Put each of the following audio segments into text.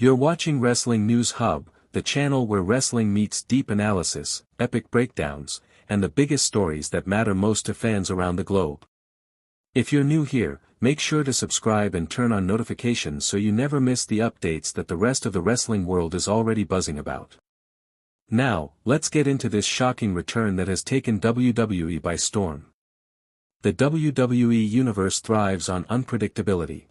You're watching Wrestling News Hub, the channel where wrestling meets deep analysis, epic breakdowns, and the biggest stories that matter most to fans around the globe. If you're new here, make sure to subscribe and turn on notifications so you never miss the updates that the rest of the wrestling world is already buzzing about. Now, let's get into this shocking return that has taken WWE by storm. The WWE Universe thrives on unpredictability.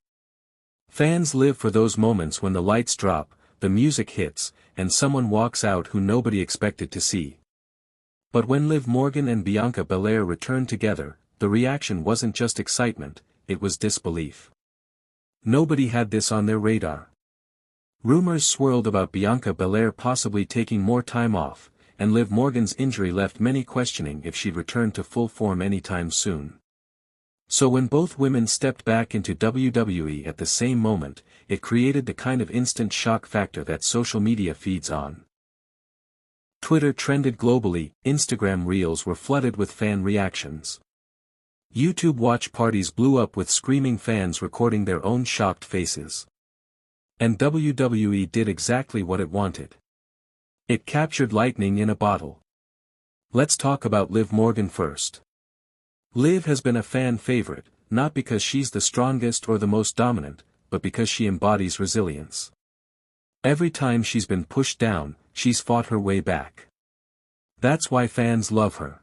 Fans live for those moments when the lights drop, the music hits, and someone walks out who nobody expected to see. But when Liv Morgan and Bianca Belair returned together, the reaction wasn't just excitement, it was disbelief. Nobody had this on their radar. Rumors swirled about Bianca Belair possibly taking more time off, and Liv Morgan's injury left many questioning if she'd return to full form anytime soon. So when both women stepped back into WWE at the same moment, it created the kind of instant shock factor that social media feeds on. Twitter trended globally, Instagram reels were flooded with fan reactions. YouTube watch parties blew up with screaming fans recording their own shocked faces. And WWE did exactly what it wanted. It captured lightning in a bottle. Let's talk about Liv Morgan first. Liv has been a fan favorite, not because she's the strongest or the most dominant, but because she embodies resilience. Every time she's been pushed down, she's fought her way back. That's why fans love her.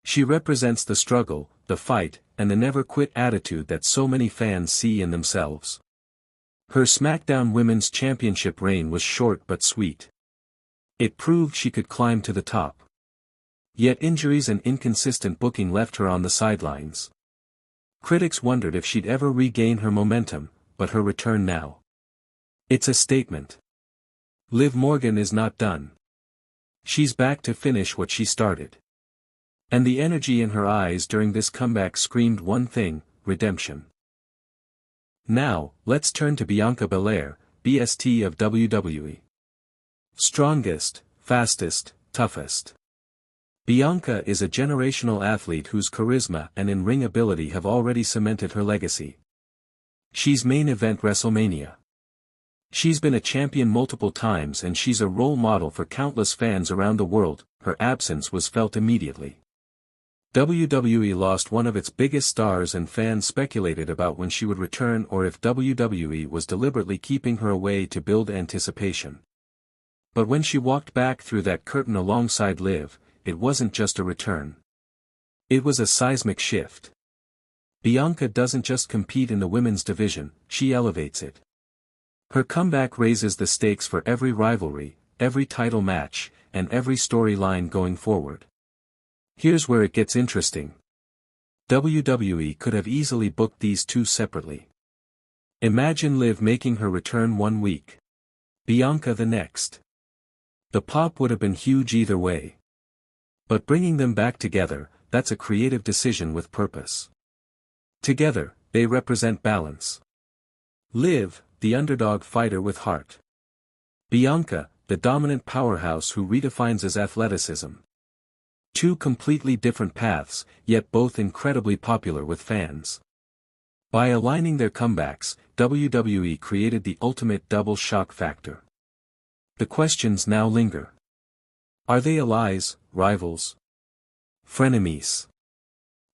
She represents the struggle, the fight, and the never-quit attitude that so many fans see in themselves. Her SmackDown Women's Championship reign was short but sweet. It proved she could climb to the top. Yet injuries and inconsistent booking left her on the sidelines. Critics wondered if she'd ever regain her momentum, but her return now. It's a statement. Liv Morgan is not done. She's back to finish what she started. And the energy in her eyes during this comeback screamed one thing: redemption. Now, let's turn to Bianca Belair, BST of WWE. Strongest, fastest, toughest. Bianca is a generational athlete whose charisma and in-ring ability have already cemented her legacy. She's main event WrestleMania. She's been a champion multiple times and she's a role model for countless fans around the world. Her absence was felt immediately. WWE lost one of its biggest stars and fans speculated about when she would return or if WWE was deliberately keeping her away to build anticipation. But when she walked back through that curtain alongside Liv, it wasn't just a return. It was a seismic shift. Bianca doesn't just compete in the women's division, she elevates it. Her comeback raises the stakes for every rivalry, every title match, and every storyline going forward. Here's where it gets interesting. WWE could have easily booked these two separately. Imagine Liv making her return one week. Bianca the next. The pop would have been huge either way. But bringing them back together, that's a creative decision with purpose. Together, they represent balance. Liv, the underdog fighter with heart. Bianca, the dominant powerhouse who redefines his athleticism. Two completely different paths, yet both incredibly popular with fans. By aligning their comebacks, WWE created the ultimate double shock factor. The questions now linger. Are they allies, rivals? Frenemies?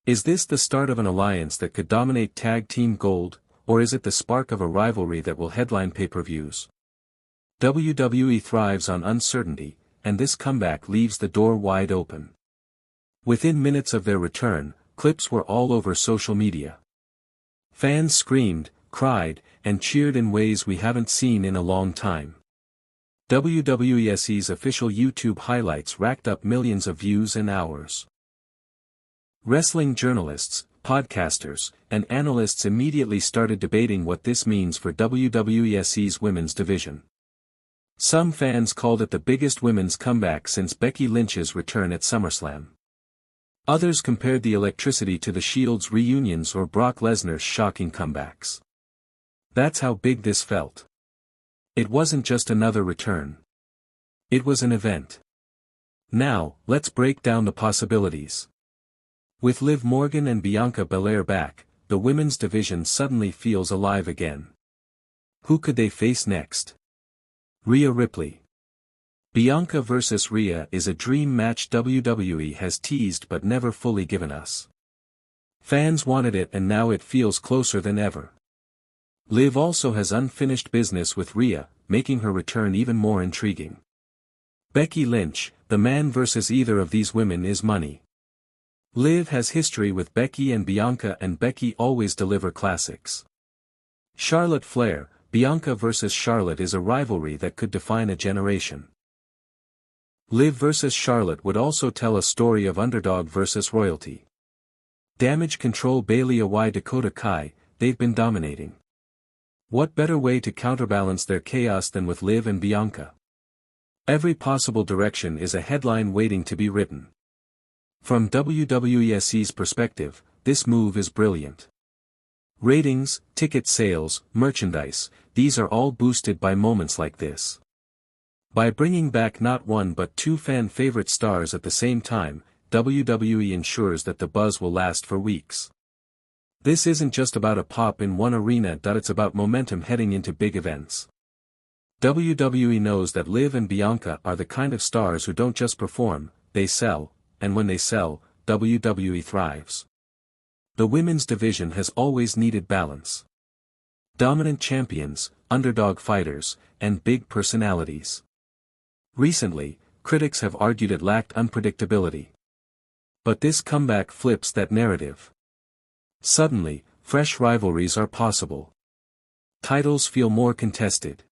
Is this the start of an alliance that could dominate tag team gold, or is it the spark of a rivalry that will headline pay-per-views? WWE thrives on uncertainty, and this comeback leaves the door wide open. Within minutes of their return, clips were all over social media. Fans screamed, cried, and cheered in ways we haven't seen in a long time. WWE's official YouTube highlights racked up millions of views in hours. Wrestling journalists, podcasters, and analysts immediately started debating what this means for WWE's women's division. Some fans called it the biggest women's comeback since Becky Lynch's return at SummerSlam. Others compared the electricity to the Shield's reunions or Brock Lesnar's shocking comebacks. That's how big this felt. It wasn't just another return. It was an event. Now, let's break down the possibilities. With Liv Morgan and Bianca Belair back, the women's division suddenly feels alive again. Who could they face next? Rhea Ripley. Bianca vs. Rhea is a dream match WWE has teased but never fully given us. Fans wanted it and now it feels closer than ever. Liv also has unfinished business with Rhea, making her return even more intriguing. Becky Lynch, the man versus either of these women is money. Liv has history with Becky and Bianca and Becky always deliver classics. Charlotte Flair, Bianca vs. Charlotte is a rivalry that could define a generation. Liv vs. Charlotte would also tell a story of underdog versus royalty. Damage Control Bayley y Dakota Kai, they've been dominating. What better way to counterbalance their chaos than with Liv and Bianca? Every possible direction is a headline waiting to be written. From WWE's perspective, this move is brilliant. Ratings, ticket sales, merchandise, these are all boosted by moments like this. By bringing back not one but two fan-favorite stars at the same time, WWE ensures that the buzz will last for weeks. This isn't just about a pop in one arena, it's about momentum heading into big events. WWE knows that Liv and Bianca are the kind of stars who don't just perform, they sell, and when they sell, WWE thrives. The women's division has always needed balance. Dominant champions, underdog fighters, and big personalities. Recently, critics have argued it lacked unpredictability. But this comeback flips that narrative. Suddenly, fresh rivalries are possible. Titles feel more contested.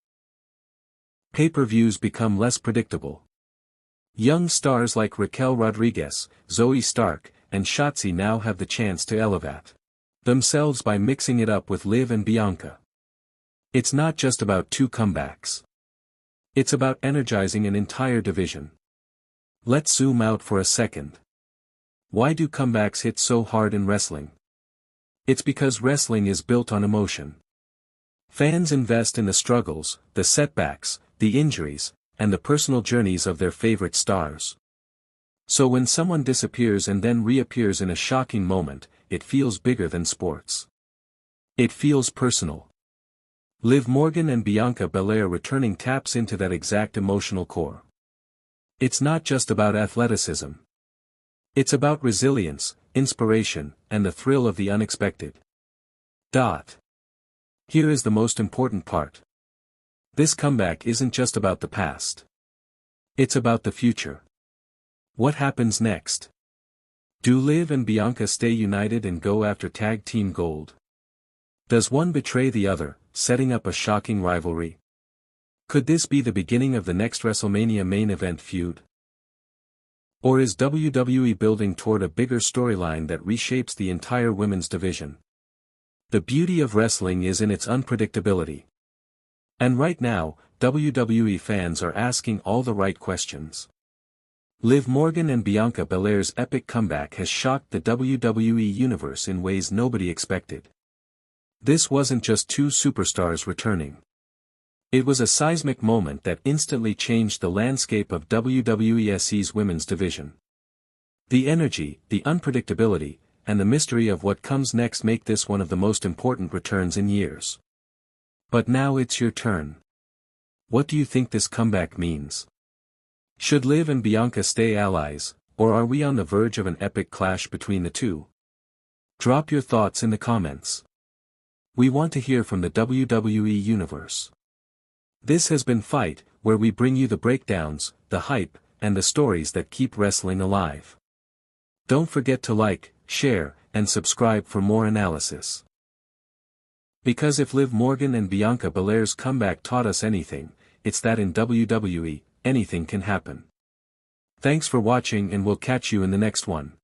Pay-per-views become less predictable. Young stars like Raquel Rodriguez, Zoe Stark, and Shotzi now have the chance to elevate themselves by mixing it up with Liv and Bianca. It's not just about two comebacks. It's about energizing an entire division. Let's zoom out for a second. Why do comebacks hit so hard in wrestling? It's because wrestling is built on emotion. Fans invest in the struggles, the setbacks, the injuries, and the personal journeys of their favorite stars. So when someone disappears and then reappears in a shocking moment, it feels bigger than sports. It feels personal. Liv Morgan and Bianca Belair returning taps into that exact emotional core. It's not just about athleticism. It's about resilience, inspiration, and the thrill of the unexpected. Here is the most important part. This comeback isn't just about the past. It's about the future. What happens next? Do Liv and Bianca stay united and go after tag team gold? Does one betray the other, setting up a shocking rivalry? Could this be the beginning of the next WrestleMania main event feud? Or is WWE building toward a bigger storyline that reshapes the entire women's division? The beauty of wrestling is in its unpredictability. And right now, WWE fans are asking all the right questions. Liv Morgan and Bianca Belair's epic comeback has shocked the WWE Universe in ways nobody expected. This wasn't just two superstars returning. It was a seismic moment that instantly changed the landscape of WWE's women's division. The energy, the unpredictability, and the mystery of what comes next make this one of the most important returns in years. But now it's your turn. What do you think this comeback means? Should Liv and Bianca stay allies, or are we on the verge of an epic clash between the two? Drop your thoughts in the comments. We want to hear from the WWE Universe. This has been Fight, where we bring you the breakdowns, the hype, and the stories that keep wrestling alive. Don't forget to like, share, and subscribe for more analysis. Because if Liv Morgan and Bianca Belair's comeback taught us anything, it's that in WWE, anything can happen. Thanks for watching and we'll catch you in the next one.